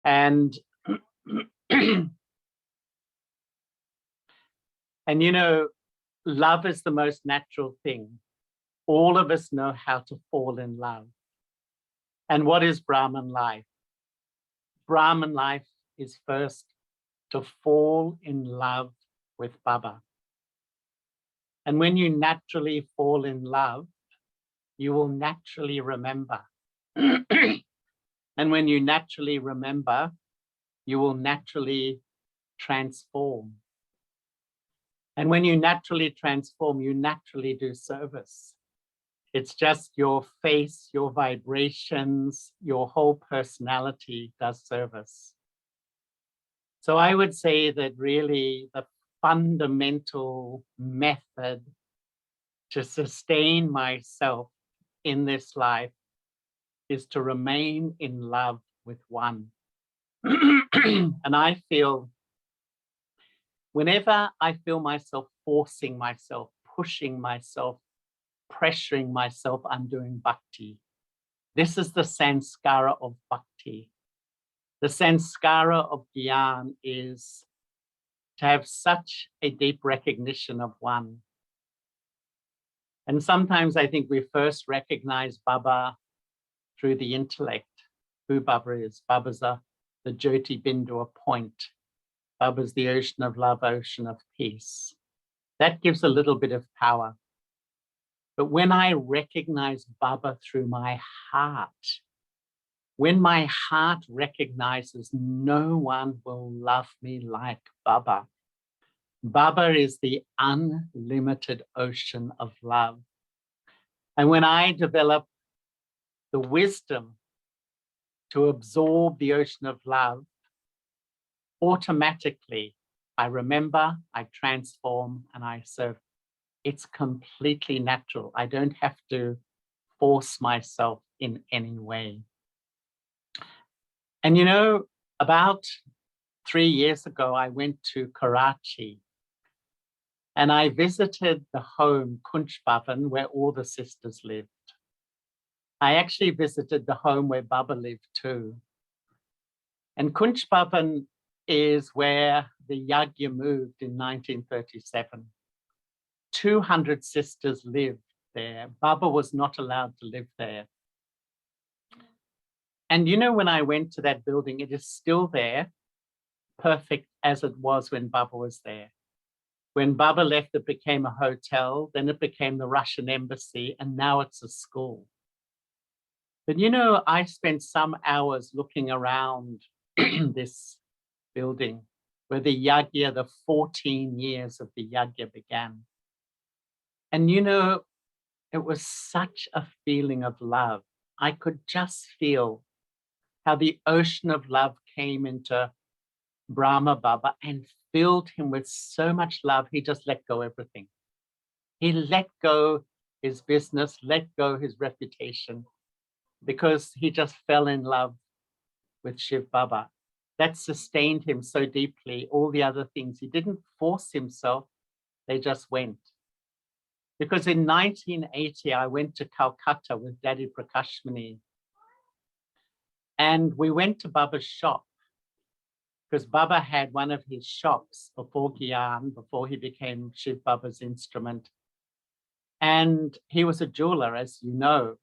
And, and you know, love is the most natural thing. All of us know how to fall in love. And what is Brahman life? Brahman life is first to fall in love with Baba. And when you naturally fall in love, you will naturally remember. And when you naturally remember, you will naturally transform. And when you naturally transform, you naturally do service. It's just your face, your vibrations, your whole personality does service. So I would say that really the fundamental method to sustain myself in this life is to remain in love with one. And I feel, whenever I feel myself forcing myself, pushing myself, pressuring myself, I'm doing bhakti. This is the sanskara of bhakti. The sanskara of Gyan is to have such a deep recognition of one. And sometimes I think we first recognize Baba through the intellect, who Baba is. Baba's the Jyoti Bindu, a point. Baba's the ocean of love, ocean of peace. That gives a little bit of power. But when I recognize Baba through my heart, when my heart recognizes no one will love me like Baba, Baba is the unlimited ocean of love. And when I develop the wisdom to absorb the ocean of love, automatically I remember, I transform, and I serve. It's completely natural. I don't have to force myself in any way. And you know, about 3 years ago, I went to Karachi and I visited the home, Kunch Bhavan, where all the sisters lived. I actually visited the home where Baba lived too. And Kunch Bhavan is where the Yagya moved in 1937. 200 sisters lived there. Baba was not allowed to live there. And you know, when I went to that building, it is still there, perfect as it was when Baba was there. When Baba left, it became a hotel, then it became the Russian embassy, and now it's a school. But you know, I spent some hours looking around this building where the Yagya, the 14 years of the Yagya began. And you know, it was such a feeling of love. I could just feel how the ocean of love came into Brahma Baba and filled him with so much love, he just let go everything. He let go his business, let go his reputation, because he just fell in love with Shiv Baba. That sustained him so deeply. All the other things, he didn't force himself, they just went. Because in 1980, I went to Calcutta with Daddy Prakashmani, and we went to Baba's shop because Baba had one of his shops before Gyan, before he became Shiv Baba's instrument. And he was a jeweler, as you know.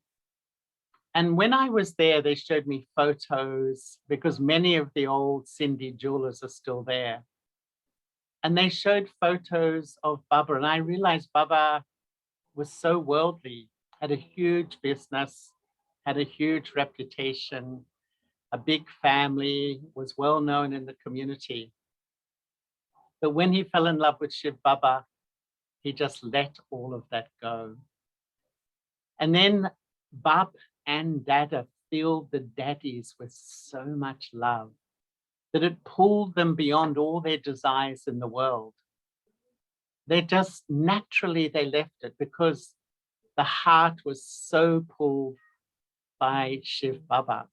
And when I was there, they showed me photos because many of the old Sindhi jewelers are still there. And they showed photos of Baba, and I realized Baba was so worldly, had a huge business, had a huge reputation, a big family, was well known in the community. But when he fell in love with Shiv Baba, he just let all of that go. And then Bab and Dada filled the daddies with so much love that it pulled them beyond all their desires in the world. They just naturally, they left it because the heart was so pulled by Shiv Baba.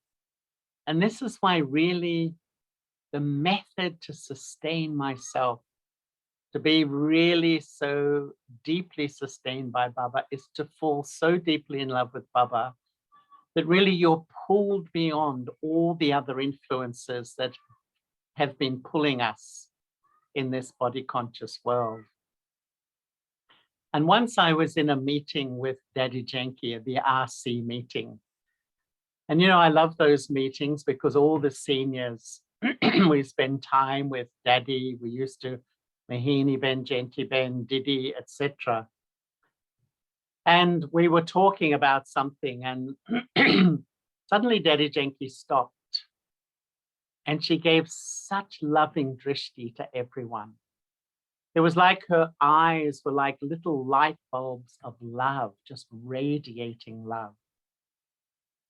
And this is why really the method to sustain myself, to be really so deeply sustained by Baba, is to fall so deeply in love with Baba that really you're pulled beyond all the other influences that have been pulling us in this body conscious world. And once I was in a meeting with Daddy Janky at the RC meeting. And, I love those meetings because all the seniors, we spend time with Daddy. We used to Mahini Ben, Janky Ben, Didi, etc. And we were talking about something and suddenly Daddy Janky stopped and she gave such loving drishti to everyone. It was like her eyes were like little light bulbs of love, just radiating love.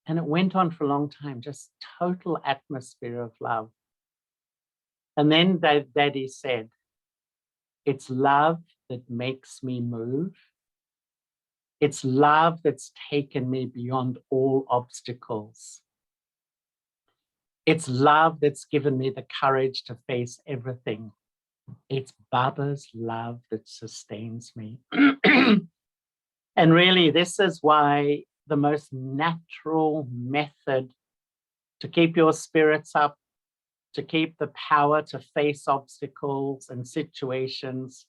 And it went on for a long time, just total atmosphere of love. And then Daddy said, it's love that makes me move. It's love that's taken me beyond all obstacles. It's love that's given me the courage to face everything. It's Baba's love that sustains me. And really, this is why the most natural method to keep your spirits up, to keep the power to face obstacles and situations,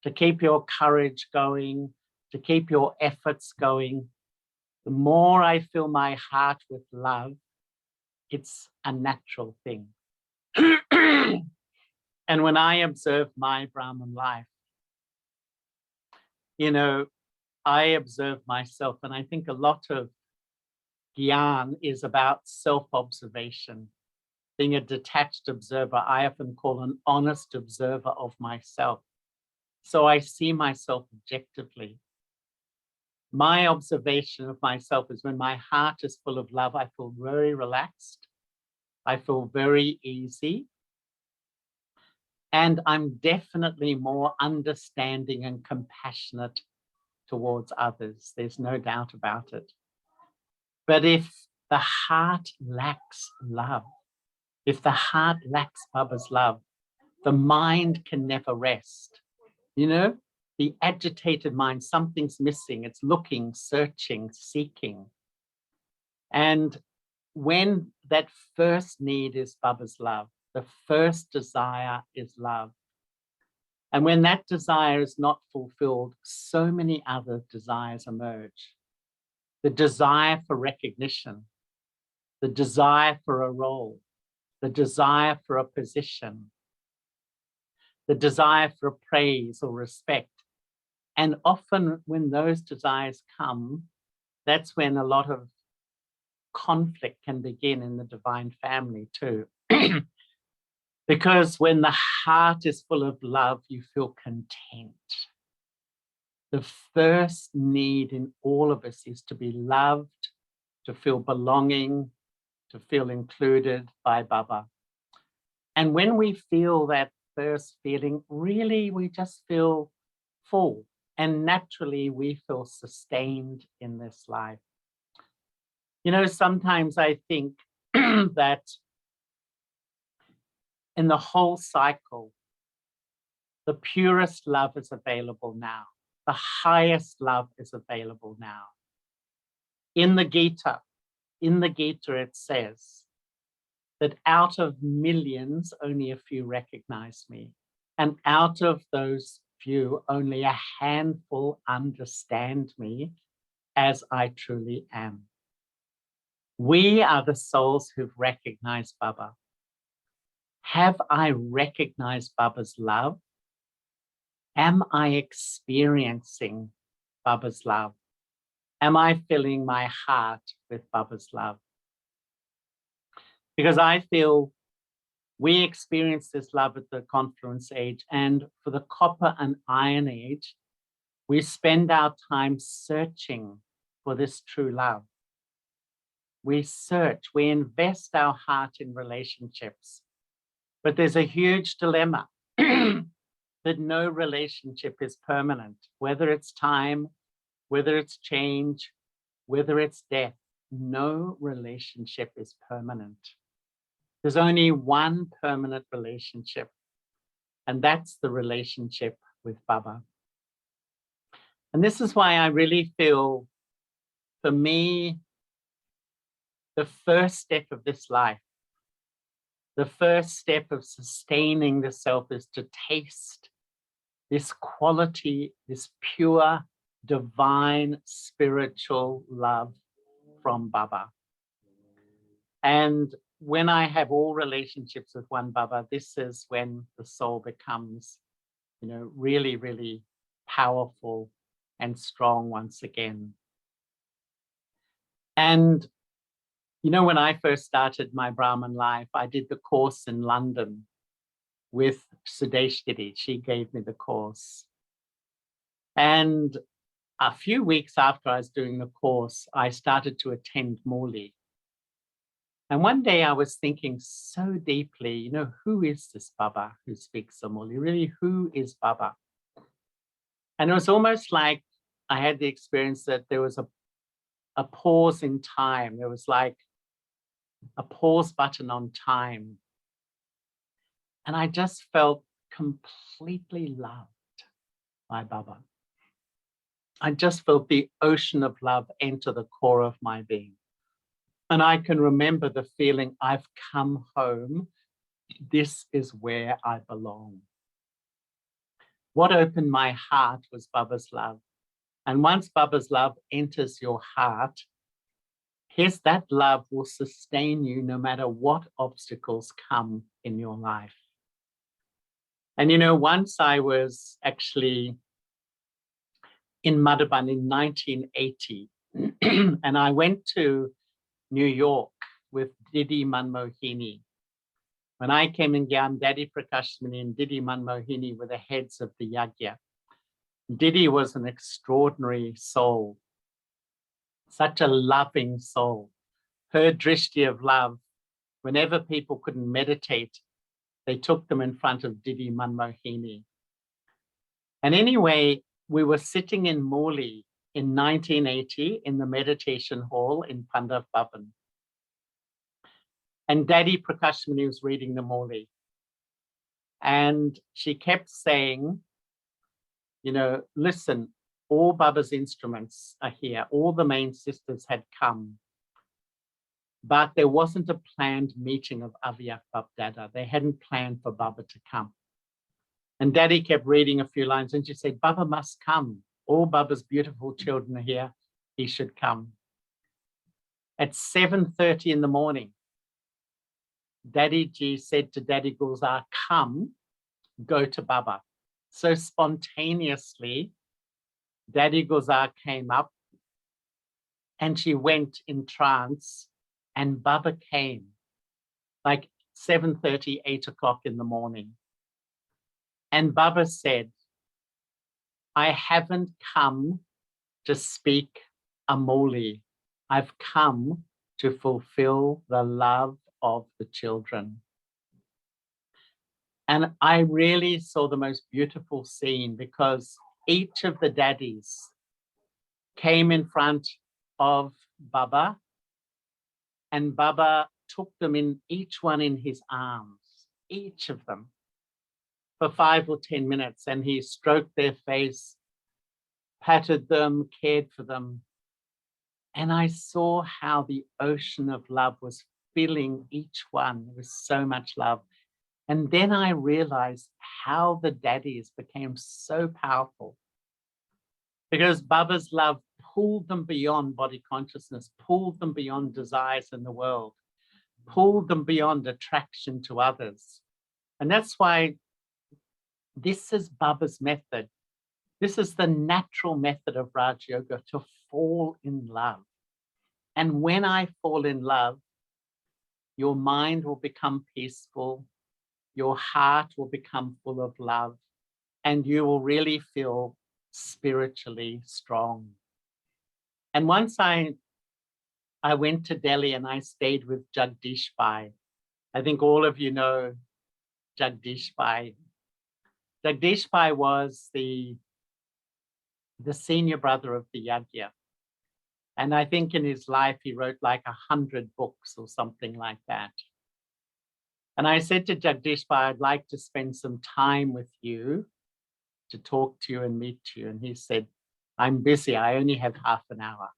to keep your courage going, to keep your efforts going. The more I fill my heart with love, it's a natural thing. And when I observe my Brahman life, I observe myself, and I think a lot of Gyan is about self-observation, being a detached observer. I often call an honest observer of myself. So I see myself objectively. My observation of myself is when my heart is full of love, I feel very relaxed. I feel very easy. And I'm definitely more understanding and compassionate towards others. There's no doubt about it. But if the heart lacks love, if the heart lacks Baba's love, the mind can never rest. The agitated mind, something's missing. It's looking, searching, seeking. And when that first need is Baba's love, the first desire is love. And when that desire is not fulfilled, so many other desires emerge. The desire for recognition, the desire for a role, the desire for a position, the desire for praise or respect. And often when those desires come, that's when a lot of conflict can begin in the divine family too. Because when the heart is full of love, you feel content. The first need in all of us is to be loved, to feel belonging, to feel included by Baba. And when we feel that first feeling, really we just feel full. And naturally we feel sustained in this life. Sometimes I think that in the whole cycle, the purest love is available now. The highest love is available now. In the Gita it says that out of millions, only a few recognize me. And out of those few, only a handful understand me as I truly am. We are the souls who've recognized Baba. Have I recognized Baba's love? Am I experiencing Baba's love? Am I filling my heart with Baba's love? Because I feel we experience this love at the confluence age, and for the copper and iron age, we spend our time searching for this true love. We search, we invest our heart in relationships, but there's a huge dilemma that no relationship is permanent, whether it's time, whether it's change, whether it's death, no relationship is permanent. There's only one permanent relationship, and that's the relationship with Baba. And this is why I really feel, for me, the first step of this life, the first step of sustaining the self is to taste this quality, this pure, divine, spiritual love from Baba. And when I have all relationships with one Baba, this is when the soul becomes, really, really powerful and strong once again. And, when I first started my Brahmin life, I did the course in London with Sudeshgiri. She gave me the course. And a few weeks after I was doing the course, I started to attend Murli. And one day I was thinking so deeply, who is this Baba who speaks the Murli? Really, who is Baba? And it was almost like I had the experience that there was a pause in time. There was like a pause button on time. And I just felt completely loved by Baba. I just felt the ocean of love enter the core of my being. And I can remember the feeling, I've come home. This is where I belong. What opened my heart was Baba's love. And once Baba's love enters your heart, that love will sustain you no matter what obstacles come in your life. And once I was actually in Madhaban in 1980, and I went to New York with Didi Manmohini. When I came in Gyan, Daddy Prakashmani and Didi Manmohini were the heads of the Yagya. Didi was an extraordinary soul, such a loving soul. Her drishti of love, whenever people couldn't meditate, they took them in front of Didi Manmohini. And anyway, we were sitting in Murli in 1980 in the meditation hall in Pandav Bhavan. And Daddy Prakashmani was reading the Murli. And she kept saying, listen, all Baba's instruments are here. All the main sisters had come. But there wasn't a planned meeting of Avyak Bab Dada. They hadn't planned for Baba to come. And Daddy kept reading a few lines and she said, Baba must come. All Baba's beautiful children are here. He should come. At 7:30 in the morning, Daddy Ji said to Daddy Gulzar, come, go to Baba. So spontaneously, Daddy Gulzar came up and she went in trance and Baba came like 7:30, 8 o'clock in the morning. And Baba said, I haven't come to speak a Murli. I've come to fulfill the love of the children. And I really saw the most beautiful scene because each of the daddies came in front of Baba and Baba took them in, each one in his arms, each of them, for 5 or 10 minutes. And he stroked their face, patted them, cared for them. And I saw how the ocean of love was filling each one. There was so much love. And then I realized how the daddies became so powerful because Baba's love pulled them beyond body consciousness, pulled them beyond desires in the world, pulled them beyond attraction to others. And that's why this is Baba's method. This is the natural method of Raj Yoga, to fall in love. And when I fall in love, your mind will become peaceful, your heart will become full of love, and you will really feel spiritually strong. And once I went to Delhi and I stayed with Jagdish Bhai. I think all of you know Jagdish Bhai. Jagdish Bhai was the senior brother of the Yagya. And I think in his life, he wrote like 100 books or something like that. And I said to Jagdish Bhai, I'd like to spend some time with you to talk to you and meet you. And he said, I'm busy. I only have half an hour.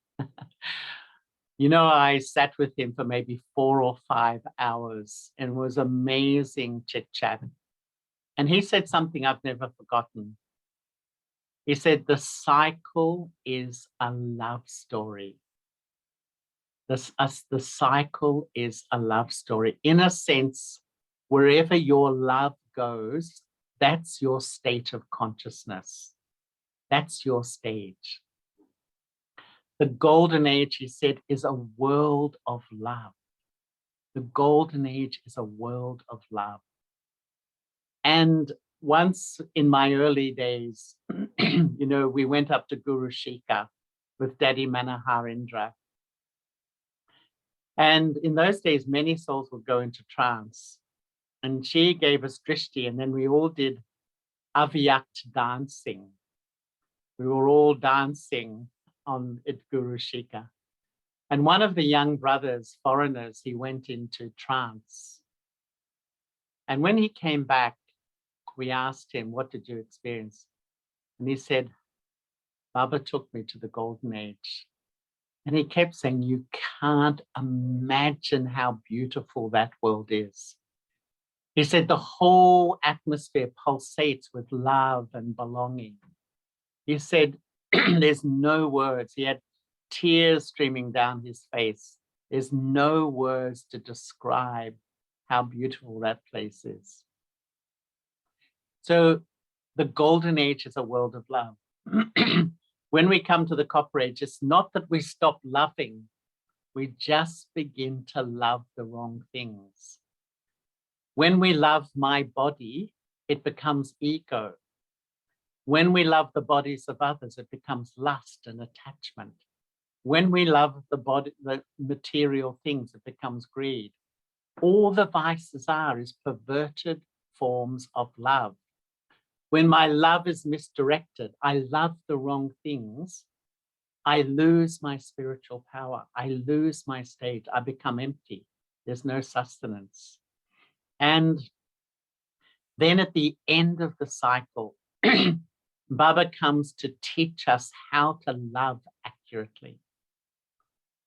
You know, I sat with him for maybe 4 or 5 hours and it was amazing chit chat. And he said something I've never forgotten. He said, the cycle is a love story. The cycle is a love story. In a sense, wherever your love goes, that's your state of consciousness. That's your stage. The golden age, he said, is a world of love. The golden age is a world of love. And once in my early days, you know, we went up to Guru Shika with Daddy Manohar Indra. And in those days, many souls would go into trance. And she gave us drishti, and then we all did avyakt dancing. We were all dancing at Guru Shika. And one of the young brothers, foreigners, he went into trance. And when he came back, we asked him, what did you experience? And he said, Baba took me to the golden age. And he kept saying, you can't imagine how beautiful that world is. He said, the whole atmosphere pulsates with love and belonging. He said, there's no words. He had tears streaming down his face. There's no words to describe how beautiful that place is. So the golden age is a world of love. When we come to the copper age, it's not that we stop loving. We just begin to love the wrong things. When we love my body, it becomes ego. When we love the bodies of others, it becomes lust and attachment. When we love the body, the material things, it becomes greed. All the vices are is perverted forms of love. When my love is misdirected, I love the wrong things, I lose my spiritual power. I lose my state. I become empty. There's no sustenance. And then at the end of the cycle, Baba comes to teach us how to love accurately.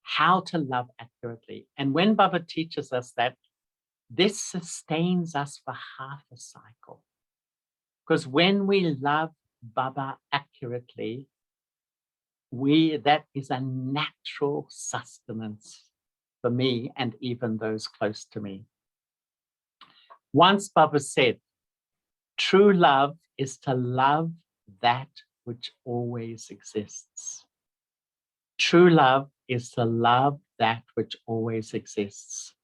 How to love accurately. And when Baba teaches us that, this sustains us for half a cycle. Because when we love Baba accurately, that is a natural sustenance for me and even those close to me. Once Baba said, true love is to love that which always exists. True love is to love that which always exists.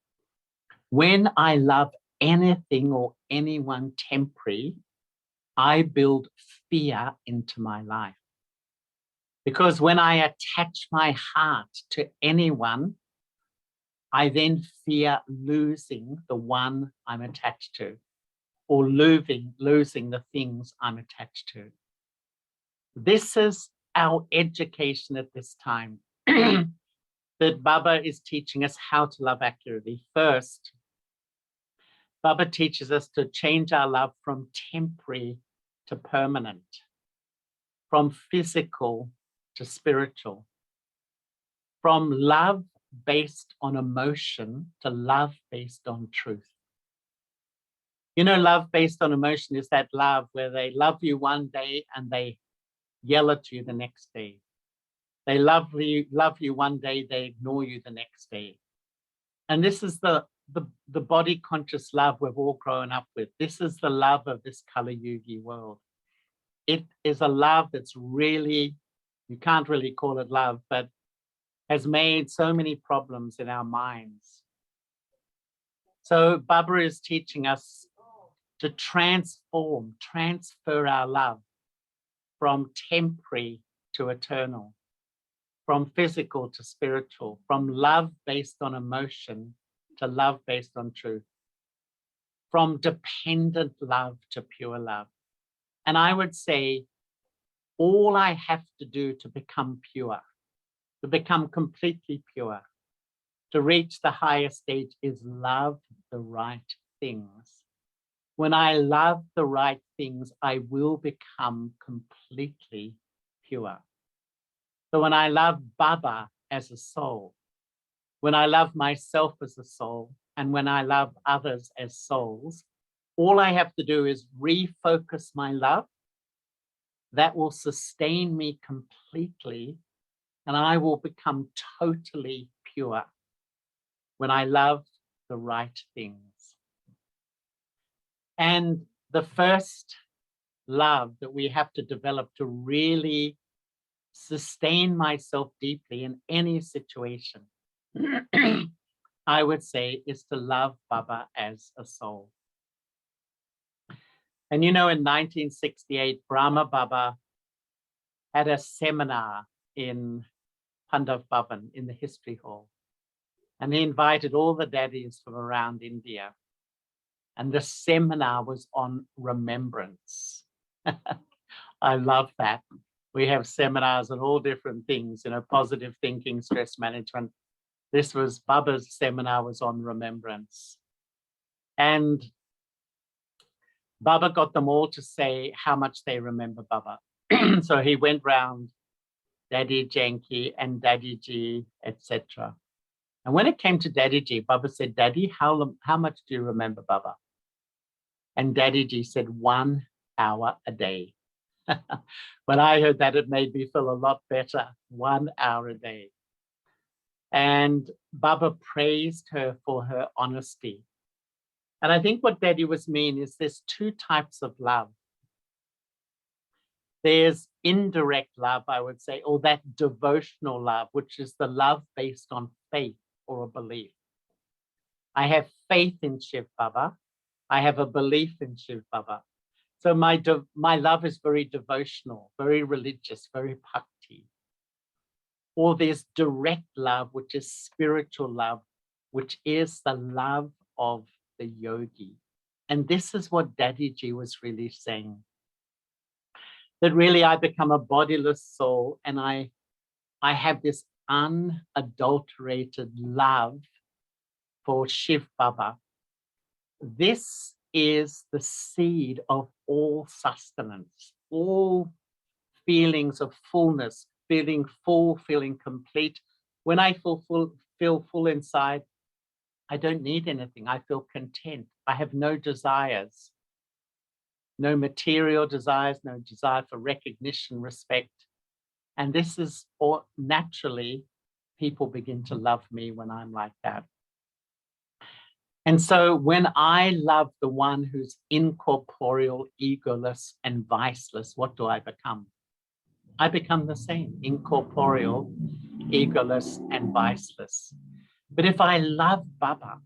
When I love anything or anyone temporary, I build fear into my life. Because when I attach my heart to anyone, I then fear losing the one I'm attached to, or losing the things I'm attached to. This is our education at this time, that Baba is teaching us how to love accurately. First, Baba teaches us to change our love from temporary to permanent, from physical to spiritual, from love based on emotion to love based on truth. You know, love based on emotion is that love where they love you one day and they yell at you the next day. They love you one day, they ignore you the next day. And this is the body conscious love we've all grown up with. This is the love of this Kali Yugi world. It is a love that's really, you can't really call it love, but has made so many problems in our minds. So Baba is teaching us to transfer our love from temporary to eternal, from physical to spiritual, from love based on emotion to love based on truth, from dependent love to pure love. And I would say all I have to do to become pure, to become completely pure, to reach the higher stage is love the right things. When I love the right things, I will become completely pure. So when I love Baba as a soul, when I love myself as a soul, and when I love others as souls, all I have to do is refocus my love. That will sustain me completely, and I will become totally pure when I love the right things. And the first love that we have to develop to really sustain myself deeply in any situation, I would say, is to love Baba as a soul. And you know, in 1968, Brahma Baba had a seminar in Pandav Bhavan in the History Hall. And he invited all the daddies from around India. And the seminar was on remembrance. I love that. We have seminars on all different things, you know, positive thinking, stress management. This was Baba's seminar was on remembrance. And Baba got them all to say how much they remember Baba. So he went round, Daddy Janki and Daddy Ji, etc. And when it came to Daddy Ji, Baba said, Daddy, how much do you remember Baba? And Daddy Ji said, 1 hour a day. When I heard that, it made me feel a lot better. 1 hour a day. And Baba praised her for her honesty. And I think what Daddy was mean is there's two types of love. There's indirect love, I would say, or that devotional love, which is the love based on faith or a belief. I have faith in Shiv Baba. I have a belief in Shiv Baba. So my love is very devotional, very religious, very bhakti. Or there's direct love, which is spiritual love, which is the love of the yogi. And this is what Daddy Ji was really saying. That really I become a bodiless soul, and I have this unadulterated love for Shiv Baba. This is the seed of all sustenance, all feelings of fullness, feeling full, feeling complete. When I feel full inside, I don't need anything. I feel content. I have no desires, no material desires, no desire for recognition, respect. And this is all naturally, people begin to love me when I'm like that. And so when I love the one who's incorporeal, egoless, and viceless, what do I become? I become the same, incorporeal, egoless, and viceless. But if I love Baba,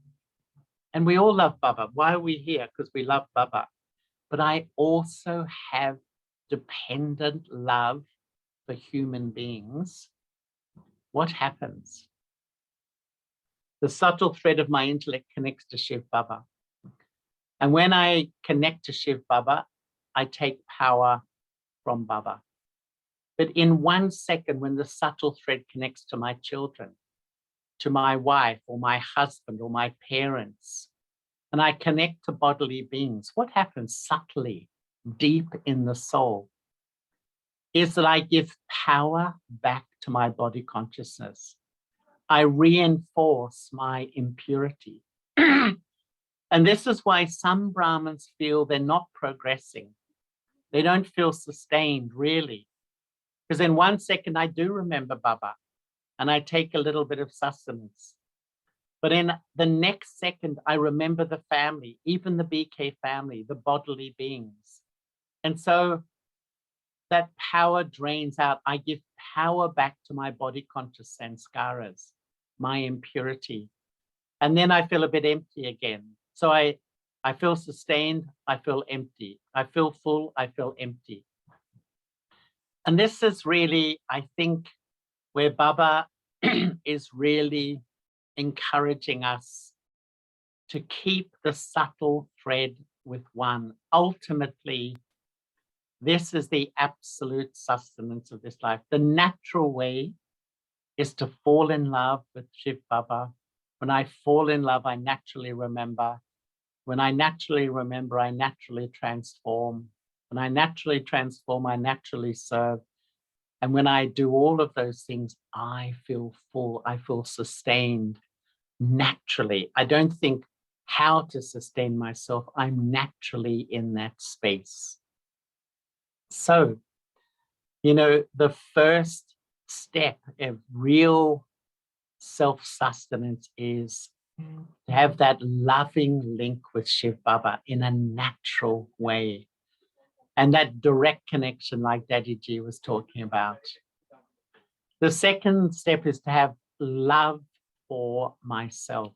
and we all love Baba, why are we here? Because we love Baba. But I also have dependent love for human beings. What happens? The subtle thread of my intellect connects to Shiv Baba. And when I connect to Shiv Baba, I take power from Baba. But in 1 second, when the subtle thread connects to my children, to my wife or my husband or my parents, and I connect to bodily beings, what happens subtly, deep in the soul, is that I give power back to my body consciousness. I reinforce my impurity. And this is why some Brahmins feel they're not progressing. They don't feel sustained, really. Because in 1 second, I do remember Baba, and I take a little bit of sustenance. But in the next second, I remember the family, even the BK family, the bodily beings. And so that power drains out. I give power back to my body conscious sanskaras, my impurity. And then I feel a bit empty again. So I feel sustained, I feel empty. I feel full, I feel empty. And this is really, I think, where Baba is really encouraging us to keep the subtle thread with one. Ultimately, this is the absolute sustenance of this life. The natural way is to fall in love with Shiv Baba. When I fall in love, I naturally remember. When I naturally remember, I naturally transform. When I naturally transform, I naturally serve. And when I do all of those things, I feel full, I feel sustained. naturally. I don't think how to sustain myself. I'm naturally in that space. So, the first step of real self-sustenance is to have that loving link with Shiv Baba in a natural way. And that direct connection like Daddy G was talking about. The second step is to have love for myself.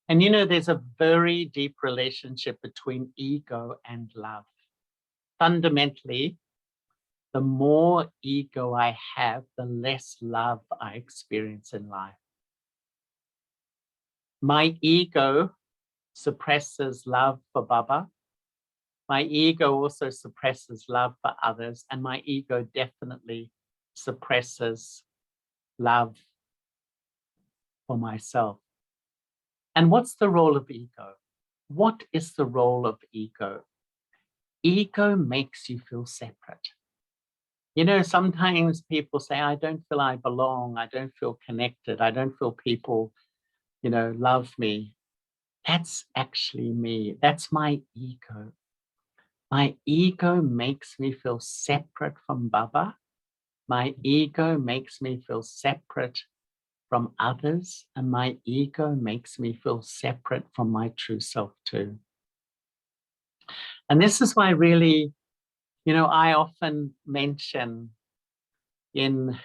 And there's a very deep relationship between ego and love. Fundamentally, the more ego I have, the less love I experience in life. My ego suppresses love for Baba. My ego also suppresses love for others, and my ego definitely suppresses love for myself. And what's the role of ego? What is the role of ego? Ego makes you feel separate. Sometimes people say, I don't feel I belong. I don't feel connected. I don't feel people, love me. That's actually me. That's my ego. My ego makes me feel separate from Baba. My ego makes me feel separate from others. And my ego makes me feel separate from my true self too. And this is why really, I often mention in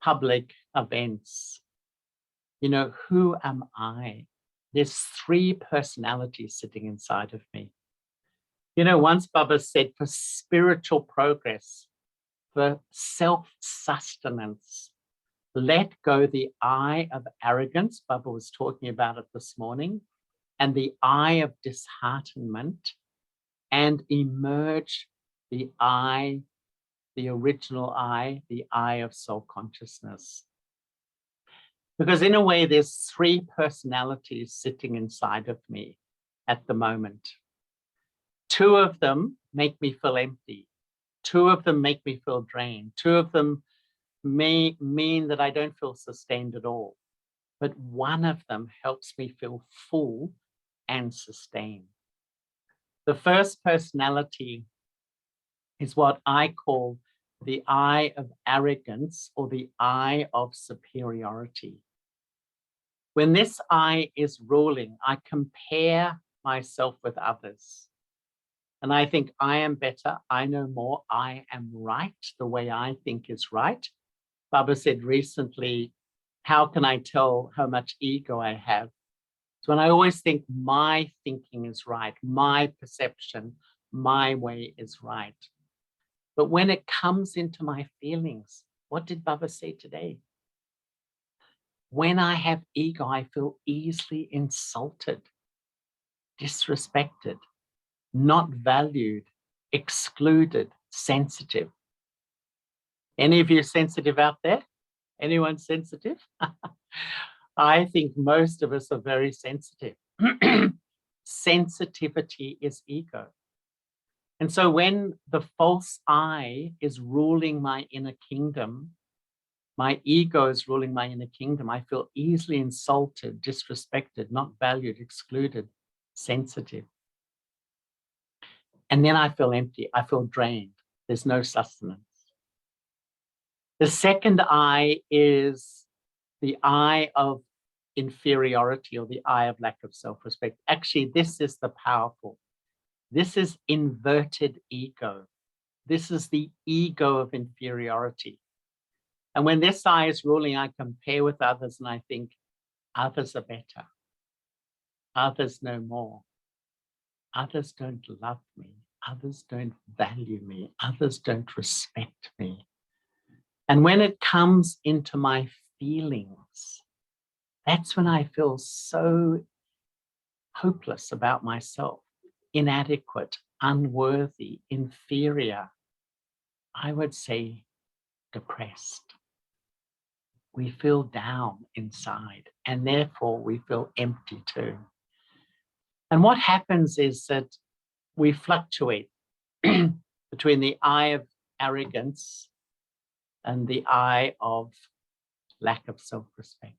public events, who am I? There's 3 personalities sitting inside of me. Once Baba said, for spiritual progress, for self-sustenance, let go the I of arrogance. Baba was talking about it this morning, and the I of disheartenment, and emerge the I, the original I, the I of soul consciousness. Because in a way, there's 3 personalities sitting inside of me at the moment. 2 of them make me feel empty. 2 of them make me feel drained. 2 of them may mean that I don't feel sustained at all. But 1 of them helps me feel full and sustained. The first personality is what I call the I of arrogance, or the I of superiority. When this I is ruling, I compare myself with others. And I think I am better, I know more, I am right, the way I think is right. Baba said recently, how can I tell how much ego I have? So when I always think my thinking is right, my perception, my way is right. But when it comes into my feelings, what did Baba say today? When I have ego, I feel easily insulted, disrespected, not valued, excluded, sensitive. Any of you sensitive out there? Anyone sensitive? I think most of us are very sensitive. Sensitivity is ego. And so when the false I is ruling my inner kingdom, my ego is ruling my inner kingdom, I feel easily insulted, disrespected, not valued, excluded, sensitive. And then I feel empty, I feel drained. There's no sustenance. The second I is the I of inferiority, or the I of lack of self-respect. Actually, this is the powerful. This is inverted ego. This is the ego of inferiority. And when this I is ruling, I compare with others and I think others are better. Others know more. Others don't love me. Others don't value me. Others don't respect me. And when it comes into my feelings, that's when I feel so hopeless about myself, inadequate, unworthy, inferior. I would say depressed. We feel down inside, and therefore we feel empty too. And what happens is that we fluctuate between the I of arrogance and the I of lack of self-respect.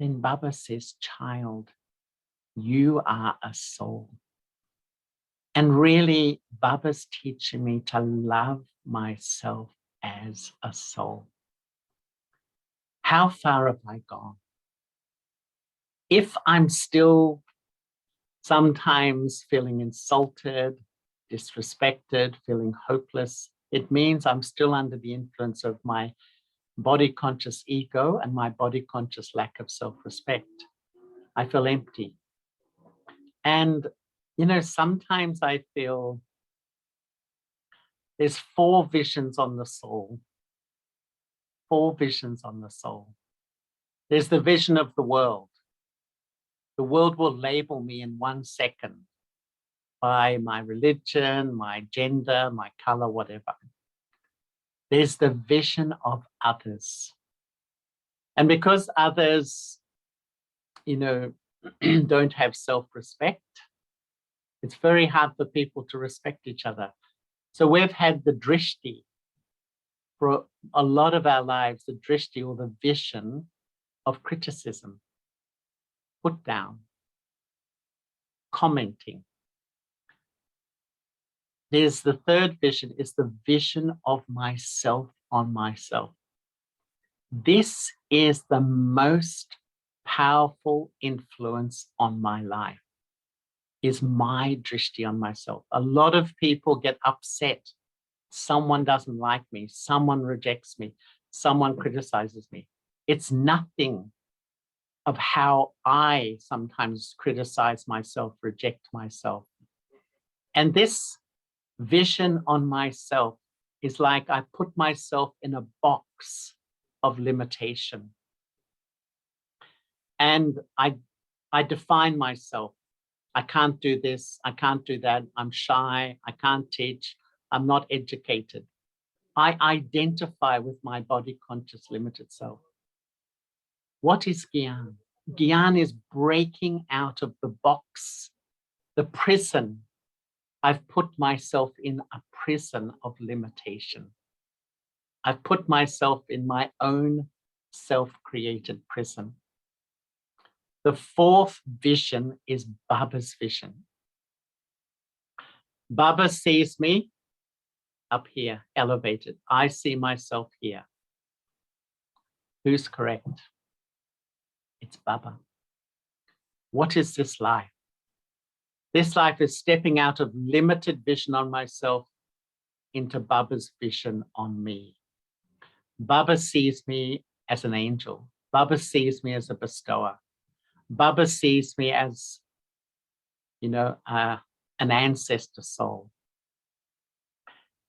then Baba says, child, you are a soul. And really, Baba's teaching me to love myself as a soul. How far have I gone? If I'm still sometimes feeling insulted, disrespected, feeling hopeless, it means I'm still under the influence of my body conscious ego and my body conscious lack of self-respect. I feel empty. And, sometimes I feel there's 4 visions on the soul. 4 visions on the soul. There's the vision of the world. The world will label me in 1 second by my religion, my gender, my color, whatever. There's the vision of others. And because others, don't have self-respect, it's very hard for people to respect each other. So we've had the drishti for a lot of our lives, the drishti or the vision of criticism, put down, commenting. There's the 3rd vision, is the vision of myself on myself. This is the most powerful influence on my life, is my drishti on myself. A lot of people get upset. Someone doesn't like me, someone rejects me, someone criticizes me. It's nothing of how I sometimes criticize myself, reject myself. And this vision on myself is like I put myself in a box of limitation. And I define myself. I can't do this, I can't do that, I'm shy, I can't teach, I'm not educated. I identify with my body conscious limited self. What is Gyan? Gyan is breaking out of the box, the prison. I've put myself in a prison of limitation. I've put myself in my own self-created prison. The 4th vision is Baba's vision. Baba sees me up here, elevated. I see myself here. Who's correct? It's Baba. What is this life? This life is stepping out of limited vision on myself into Baba's vision on me. Baba sees me as an angel. Baba sees me as a bestower. Baba sees me as, an ancestor soul.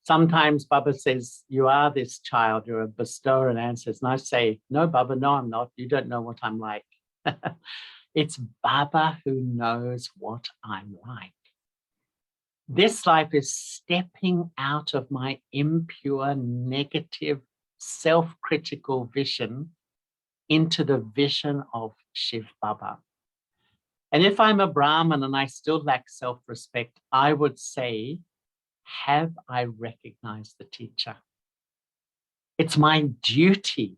Sometimes Baba says, you are this child, you're a bestower and ancestor. And I say, no, Baba, no, I'm not. You don't know what I'm like. It's Baba who knows what I'm like. This life is stepping out of my impure, negative, self-critical vision into the vision of Shiv Baba. And if I'm a Brahmin and I still lack self-respect, I would say, have I recognized the teacher? It's my duty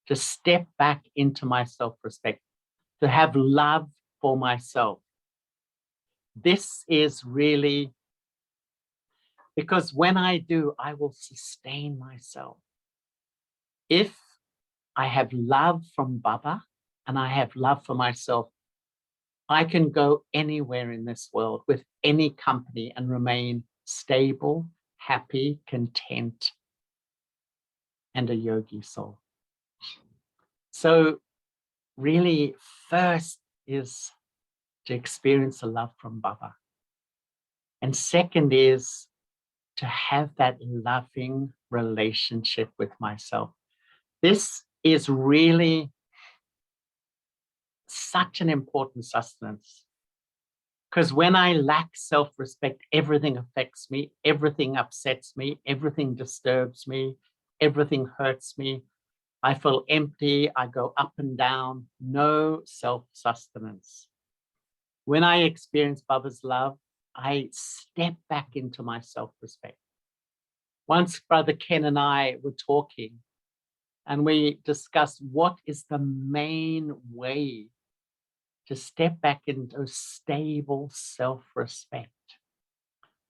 to step back into my self-respect, to have love for myself. This is really, because when I do, I will sustain myself. If I have love from Baba and I have love for myself, I can go anywhere in this world with any company and remain stable, happy, content, and a yogi soul. So really, first is to experience the love from Baba. And second is to have that loving relationship with myself. This is really such an important sustenance. Because when I lack self-respect, everything affects me, everything upsets me, everything disturbs me, everything hurts me. I feel empty, I go up and down, no self-sustenance. When I experience Baba's love, I step back into my self-respect. Once Brother Ken and I were talking, And we discussed what is the main way to step back into stable self-respect,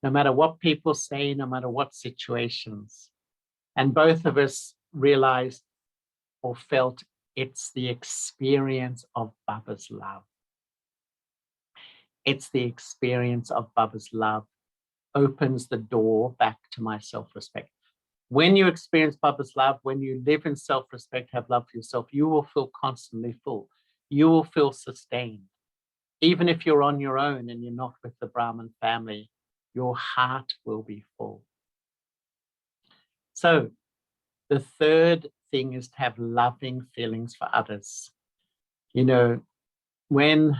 no matter what people say, no matter what situations. And both of us realized or felt it's the experience of Baba's love. It's the experience of Baba's love opens the door back to my self-respect. When you experience Baba's love, when you live in self-respect, have love for yourself, you will feel constantly full. You will feel sustained. Even if you're on your own and you're not with the Brahmin family, your heart will be full. So the third thing is to have loving feelings for others. You know, when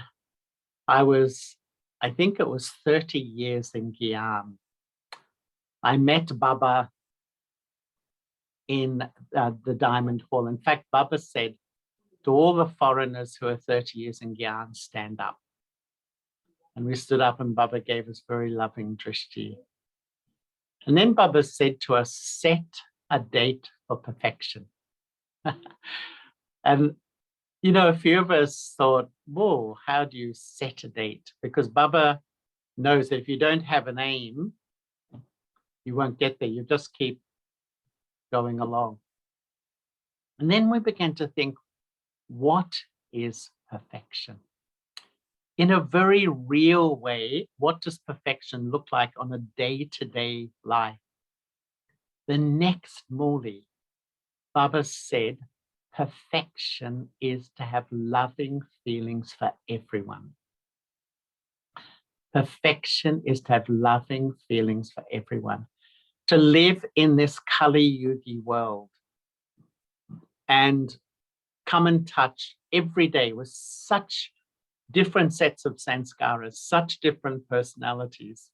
I think it was 30 years in Guyana, I met Baba in the Diamond Hall. In fact, Baba said to all the foreigners who are 30 years in Guyana, stand up. And we stood up and Baba gave us very loving drishti. And then Baba said to us, set a date for perfection. And, you know, a few of us thought, whoa, how do you set a date? Because Baba knows that if you don't have an aim, you won't get there. You just keep going along. And then we began to think, what is perfection? In a very real way, what does perfection look like on a day-to-day life? The next Muli, Baba said, perfection is to have loving feelings for everyone. Perfection is to have loving feelings for everyone. To live in this Kali Yugi world and come in touch every day with such different sets of sanskaras, such different personalities,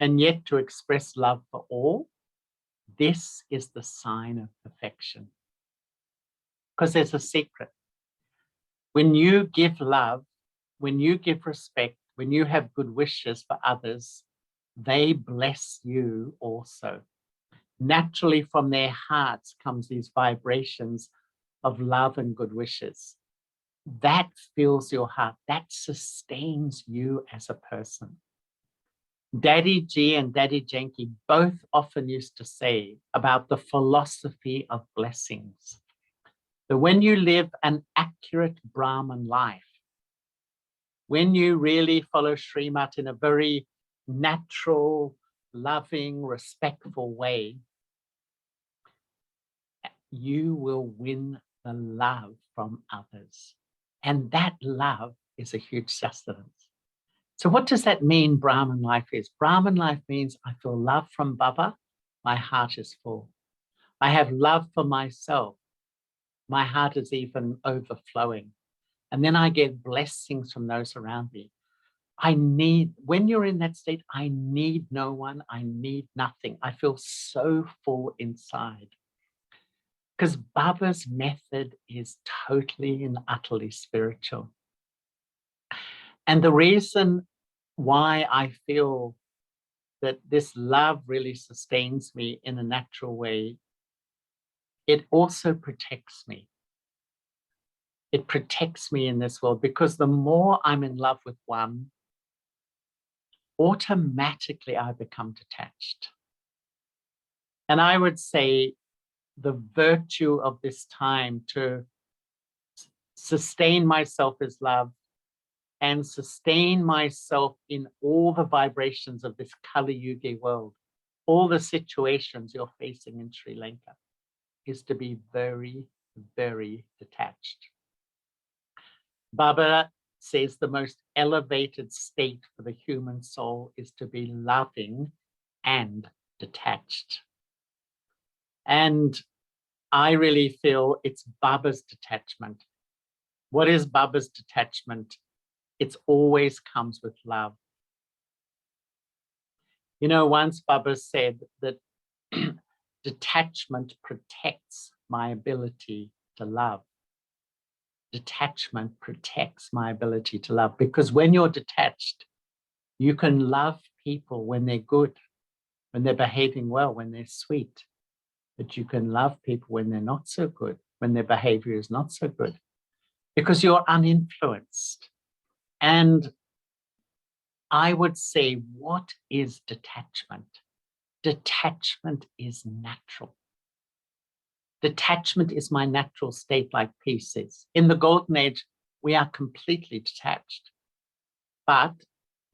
and yet to express love for all, this is the sign of perfection. Because there's a secret. When you give love, when you give respect, when you have good wishes for others, they bless you also. Naturally from their hearts comes these vibrations of love and good wishes. That fills your heart, that sustains you as a person. Daddy G and Daddy Janki both often used to say about the philosophy of blessings, that when you live an accurate Brahman life, when you really follow Srimat in a very natural, loving, respectful way, you will win the love from others. And that love is a huge sustenance. So what does that mean Brahman life is? Brahman life means I feel love from Baba, my heart is full. I have love for myself, my heart is even overflowing. And then I get blessings from those around me. When you're in that state, I need no one, I need nothing. I feel so full inside. Because Baba's method is totally and utterly spiritual. And the reason why I feel that this love really sustains me in a natural way, it also protects me. It protects me in this world because the more I'm in love with one, automatically I become detached. And I would say the virtue of this time to sustain myself as love and sustain myself in all the vibrations of this Kali Yuga world, all the situations you're facing in Sri Lanka, is to be very, very detached. Baba says the most elevated state for the human soul is to be loving and detached. And I really feel it's Baba's detachment. What is Baba's detachment? It always comes with love. You know, once Baba said that detachment protects my ability to love. Detachment protects my ability to love, because when you're detached, you can love people when they're good, when they're behaving well, when they're sweet, but you can love people when they're not so good, when their behavior is not so good, because you're uninfluenced. And I would say, what is detachment? Detachment is natural. Detachment is my natural state, like peace is. In the golden age, we are completely detached. But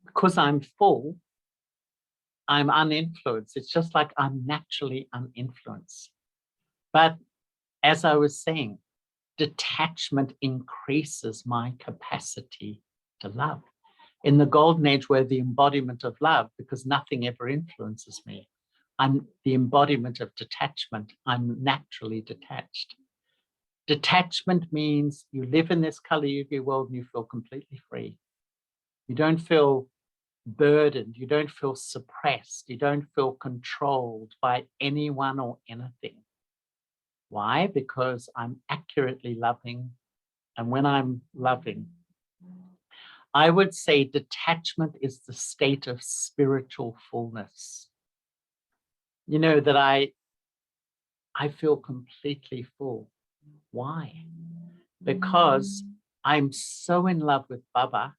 because I'm full, I'm uninfluenced. It's just like I'm naturally uninfluenced. But as I was saying, detachment increases my capacity to love. In the golden age, we're the embodiment of love because nothing ever influences me. I'm the embodiment of detachment. I'm naturally detached. Detachment means you live in this Kali Yuga world and you feel completely free. You don't feel burdened. You don't feel suppressed. You don't feel controlled by anyone or anything. Why? Because I'm accurately loving. And when I'm loving, I would say detachment is the state of spiritual fullness. You know, that I feel completely full. Why? Because I'm so in love with Baba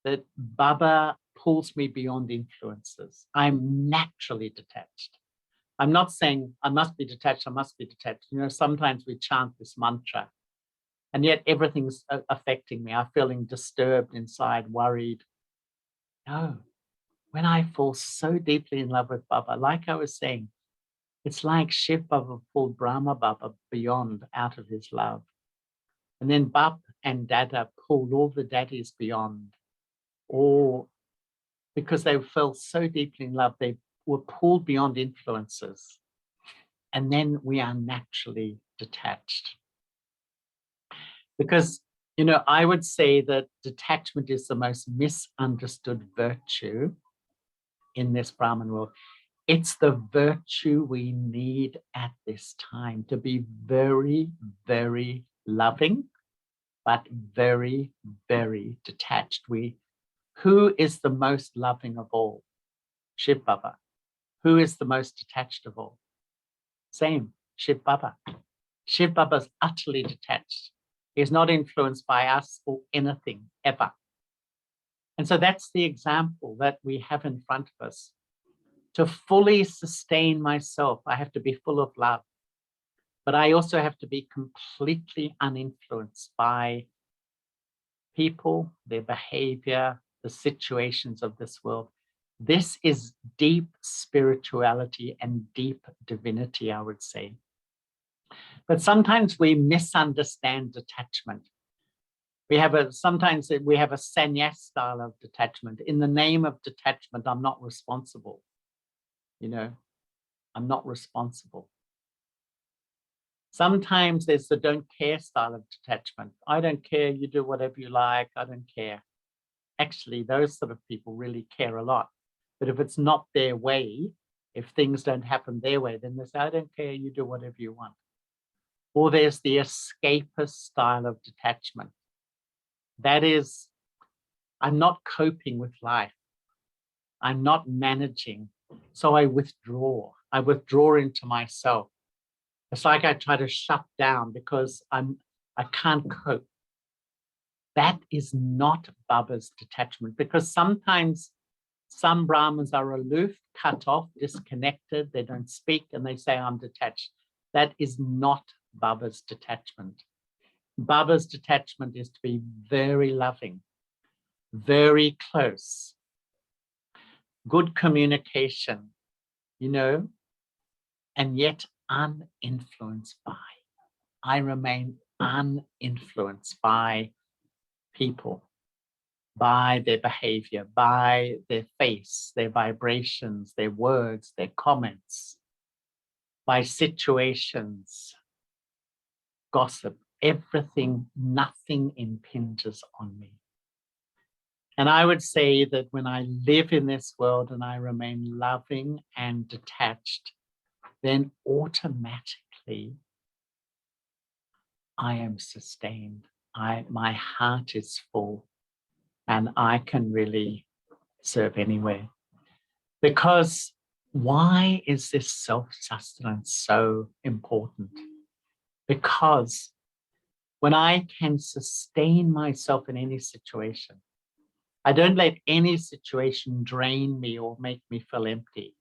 that Baba pulls me beyond influences. I'm naturally detached. I'm not saying I must be detached, I must be detached. You know, sometimes we chant this mantra and yet everything's affecting me. I'm feeling disturbed inside, worried. No, when I fall so deeply in love with Baba, like I was saying, it's like Shiv Baba pulled Brahma Baba beyond out of his love. And then Bap and Dada pulled all the daddies beyond, or because they fell so deeply in love, they were pulled beyond influences. And then we are naturally detached. Because, you know, I would say that detachment is the most misunderstood virtue in this Brahman world. It's the virtue we need at this time to be very, very loving, but very, very detached. Who is the most loving of all? Shiv Baba. Who is the most detached of all? Same, Shiv Baba. Shiv Baba is utterly detached. He's not influenced by us or anything ever. And so that's the example that we have in front of us. To fully sustain myself, I have to be full of love. But I also have to be completely uninfluenced by people, their behavior, the situations of this world. This is deep spirituality and deep divinity, I would say. But sometimes we misunderstand detachment. Sometimes we have a sannyas style of detachment. In the name of detachment, I'm not responsible. You know, I'm not responsible. Sometimes there's the don't care style of detachment. I don't care, you do whatever you like, I don't care. Actually, those sort of people really care a lot. But if it's not their way, if things don't happen their way, then they say, I don't care, you do whatever you want. Or there's the escapist style of detachment. That is, I'm not coping with life. I'm not managing. So I withdraw. I withdraw into myself. It's like I try to shut down because I can't cope. That is not Baba's detachment, because sometimes some Brahmins are aloof, cut off, disconnected, they don't speak, and they say, I'm detached. That is not Baba's detachment. Baba's detachment is to be very loving, very close, good communication, you know, and yet uninfluenced by. I remain uninfluenced by people, by their behavior, by their face, their vibrations, their words, their comments, by situations, gossip, everything, nothing impinges on me. And I would say that when I live in this world and I remain loving and detached, then automatically I am sustained. My heart is full and I can really serve anywhere. Because why is this self-sustenance so important? Because when I can sustain myself in any situation, I don't let any situation drain me or make me feel empty.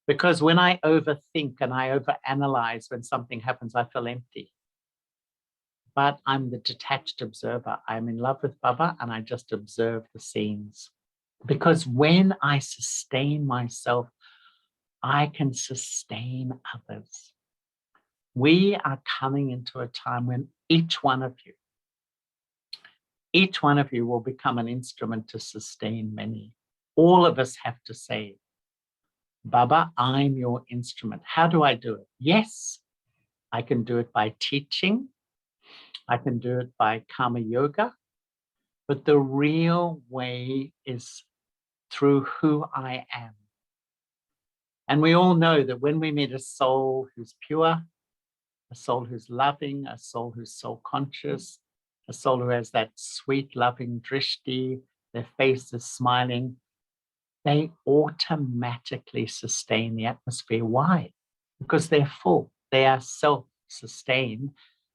Because when I overthink and I overanalyze when something happens, I feel empty. But I'm the detached observer. I'm in love with Baba and I just observe the scenes. Because when I sustain myself, I can sustain others. We are coming into a time when each one of you will become an instrument to sustain many. All of us have to say, Baba, I'm your instrument. How do I do it? Yes, I can do it by teaching. I can do it by karma yoga. But the real way is through who I am. And we all know that when we meet a soul who's pure, a soul who's loving, a soul who's soul conscious, a soul who has that sweet, loving drishti, their face is smiling, they automatically sustain the atmosphere. Why? Because they're full. They are self-sustained.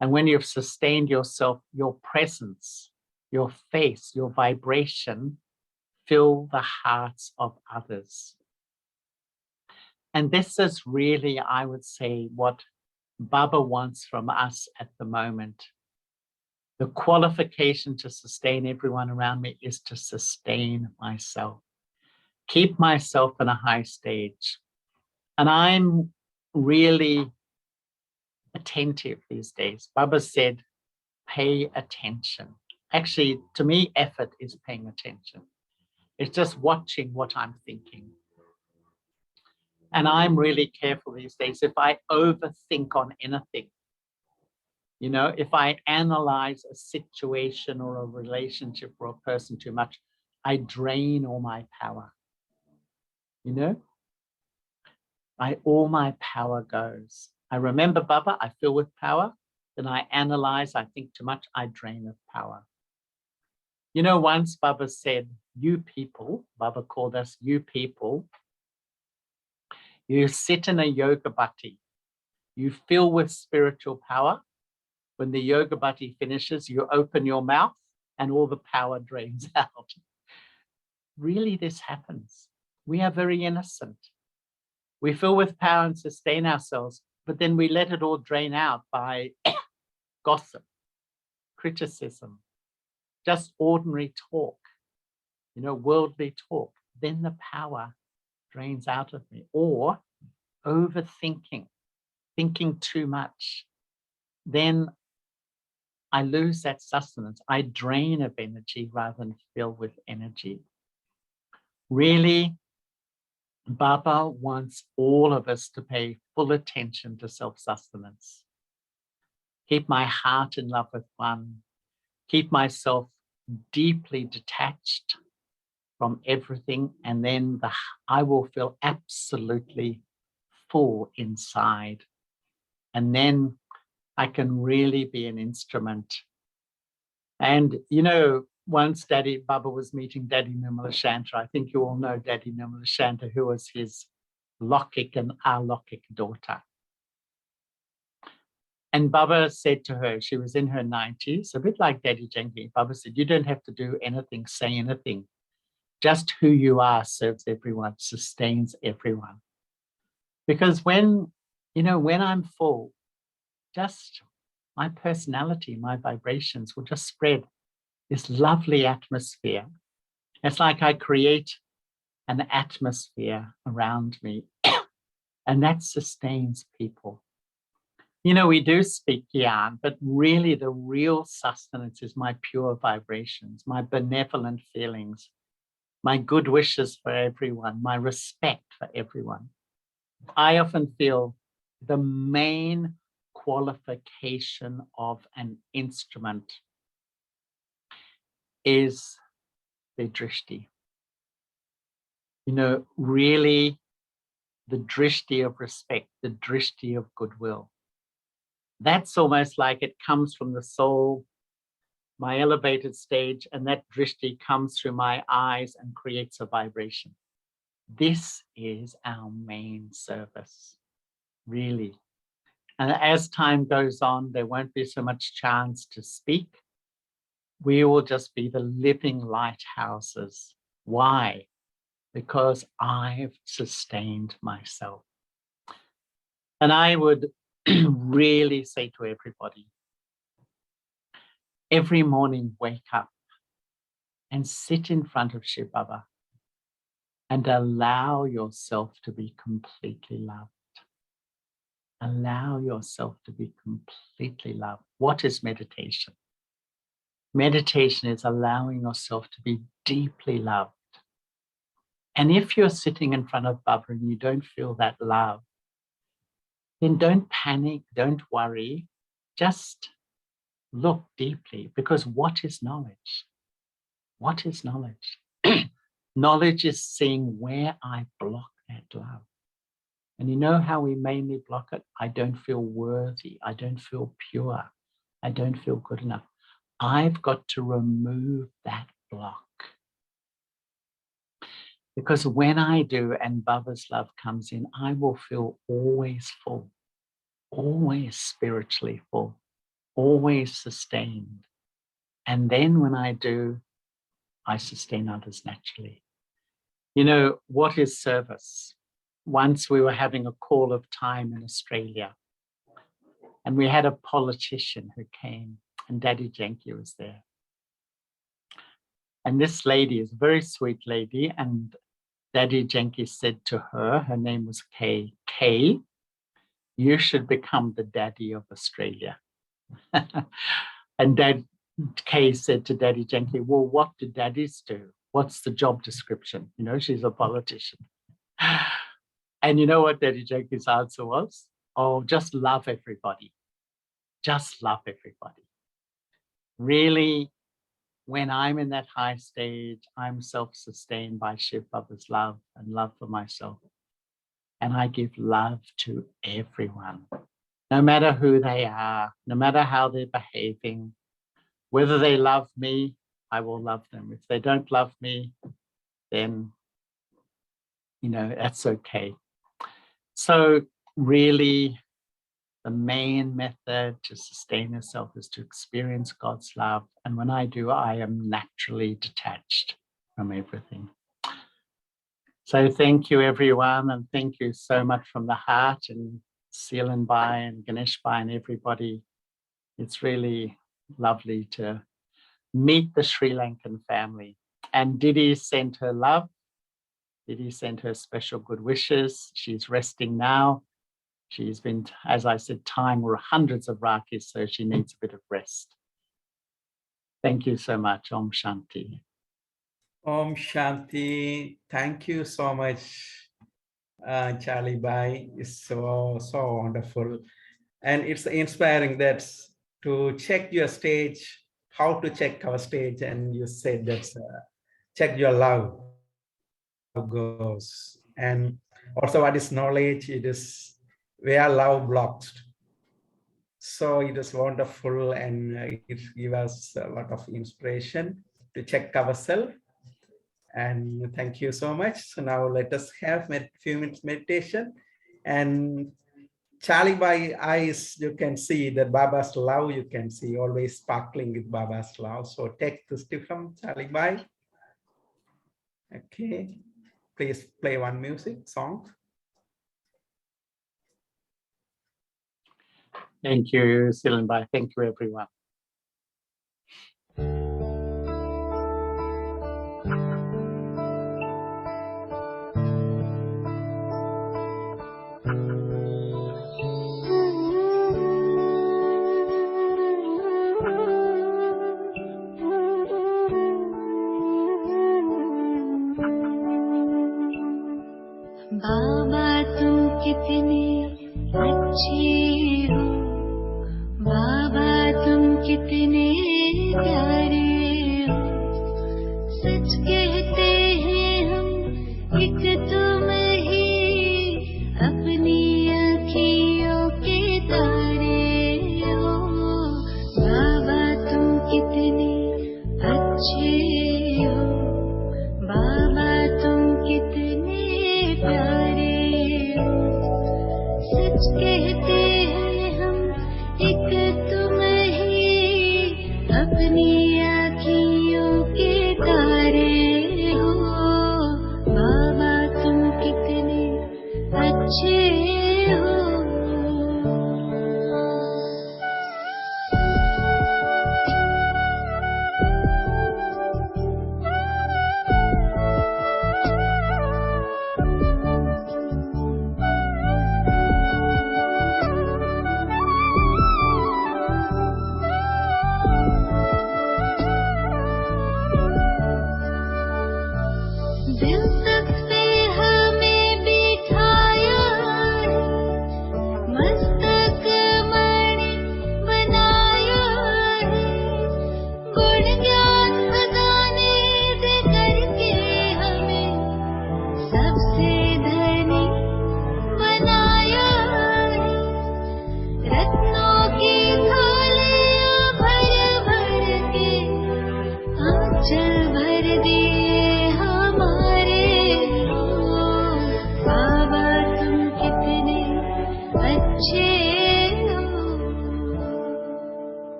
And when you've sustained yourself, your presence, your face, your vibration fill the hearts of others. And this is really, I would say, what Baba wants from us at the moment. The qualification to sustain everyone around me is to sustain myself. Keep myself in a high stage. And I'm really attentive these days. Baba said, pay attention. Actually, to me, effort is paying attention. It's just watching what I'm thinking. And I'm really careful these days. If I overthink on anything, if I analyze a situation or a relationship or a person too much, I drain all my power. All my power goes. I remember Baba, I fill with power. Then I analyze, I think too much, I drain of power. Once Baba said, you people, Baba called us you people, you sit in a yoga bhatti, you fill with spiritual power. When the yoga bhatti finishes, you open your mouth and all the power drains out. Really, this happens. We are very innocent. We fill with power and sustain ourselves, but then we let it all drain out by gossip, criticism, just ordinary talk, worldly talk. Then the power drains out of me. Or overthinking, thinking too much. Then I lose that sustenance. I drain of energy rather than fill with energy. Really, Baba wants all of us to pay full attention to self-sustenance. Keep my heart in love with one. Keep myself deeply detached from everything, and then I will feel absolutely full inside. And then I can really be an instrument. And, once Daddy Baba was meeting Daddy Nirmala Shanta, I think you all know Daddy Nirmala Shanta, who was his Lokik and Alokik daughter. And Baba said to her, she was in her 90s, a bit like Daddy Janki. Baba said, you don't have to do anything, say anything. Just who you are serves everyone, sustains everyone. Because when I'm full, just my personality, my vibrations will just spread this lovely atmosphere. It's like I create an atmosphere around me and that sustains people. We do speak yarn, but really the real sustenance is my pure vibrations, my benevolent feelings, my good wishes for everyone, my respect for everyone. I often feel the main qualification of an instrument is the drishti. Really the drishti of respect, the drishti of goodwill. That's almost like it comes from the soul, my elevated stage, and that drishti comes through my eyes and creates a vibration. This is our main service, really. And as time goes on, there won't be so much chance to speak. We will just be the living lighthouses. Why? Because I've sustained myself. And I would really say to everybody, every morning wake up and sit in front of Shiv Baba and allow yourself to be completely loved. Allow yourself to be completely loved. What is meditation? Meditation is allowing yourself to be deeply loved. And if you're sitting in front of Baba and you don't feel that love, then don't panic, don't worry, just look deeply, because what is knowledge? What is knowledge? Knowledge is seeing where I block that love. And you know how we mainly block it? I don't feel worthy. I don't feel pure. I don't feel good enough. I've got to remove that block. Because when I do and Baba's love comes in, I will feel always full, always spiritually full, always sustained. And then when I do, I sustain others naturally. You know, what is service? Once we were having a call of time in Australia, and we had a politician who came, and Daddy Janki was there. And this lady is a very sweet lady, and Daddy Janki said to her, her name was Kay, Kay, you should become the daddy of Australia. And Kay said to Daddy Janki, well, what do daddies do? What's the job description? You know, she's a politician. And you know what Daddy Janki's answer was? Oh, just love everybody. Just love everybody. Really, when I'm in that high stage, I'm self-sustained by Shiv Baba's love and love for myself. And I give love to everyone, no matter who they are, no matter how they're behaving. Whether they love me, I will love them. If they don't love me, then, you know, that's okay. So really, the main method to sustain yourself is to experience God's love. And when I do, I am naturally detached from everything. So thank you, everyone. And thank you so much from the heart, and Seelan Bhai and Ganesh Bhai and everybody. It's really lovely to meet the Sri Lankan family. And Didi sent her love. Didi sent her special good wishes. She's resting now. She's been, as I said, tying hundreds of rakis, so she needs a bit of rest. Thank you so much. Om Shanti. Om Shanti. Thank you so much, Charlie Bhai. It's so wonderful. And it's inspiring that to check your stage, how to check our stage. And you said that check your love goes. And also what is knowledge? It is where love blocks. So it is wonderful, and it gives us a lot of inspiration to check ourselves. And thank you so much. So now let us have a few minutes meditation. And Charlie, by eyes, you can see that Baba's love, you can see always sparkling with Baba's love. So take this tip from Charlie Bhai. Okay. Please play one music song. Thank you, Seelan Bhai. Thank you, everyone. बाबा तुम कितने अच्छे हो, बाबा तुम कितने प्यारे हो, सच कहते हैं हम एक तुम ही अपनी आँखियों के तारे हो, बाबा तुम कितने अच्छे हो, बाबा तुम कितने प्यारे हो, सच कहते हैं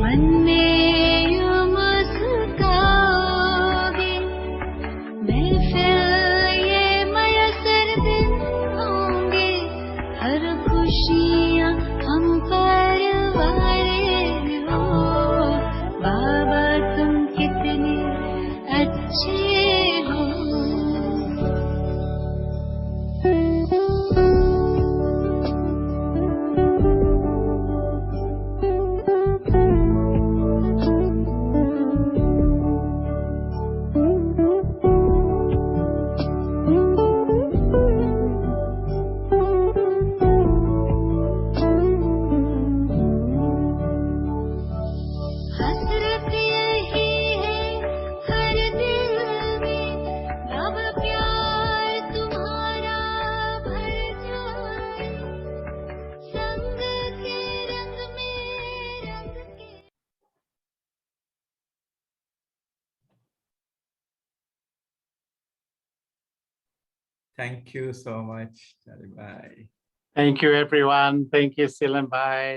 मन में यूं मुस्काओगे, महफिल ये मयसर दिन होंगे, हर खुशियाँ हम पर वारे हो। बाबा तुम कितने अच्छे हो। हसरत यही है हर दिल में, बाबा प्यार तुम्हारा भर जाए, संग के रंग में रंग के। Thank you so much. Bye. Thank you, everyone. Thank you, Silan Bhai.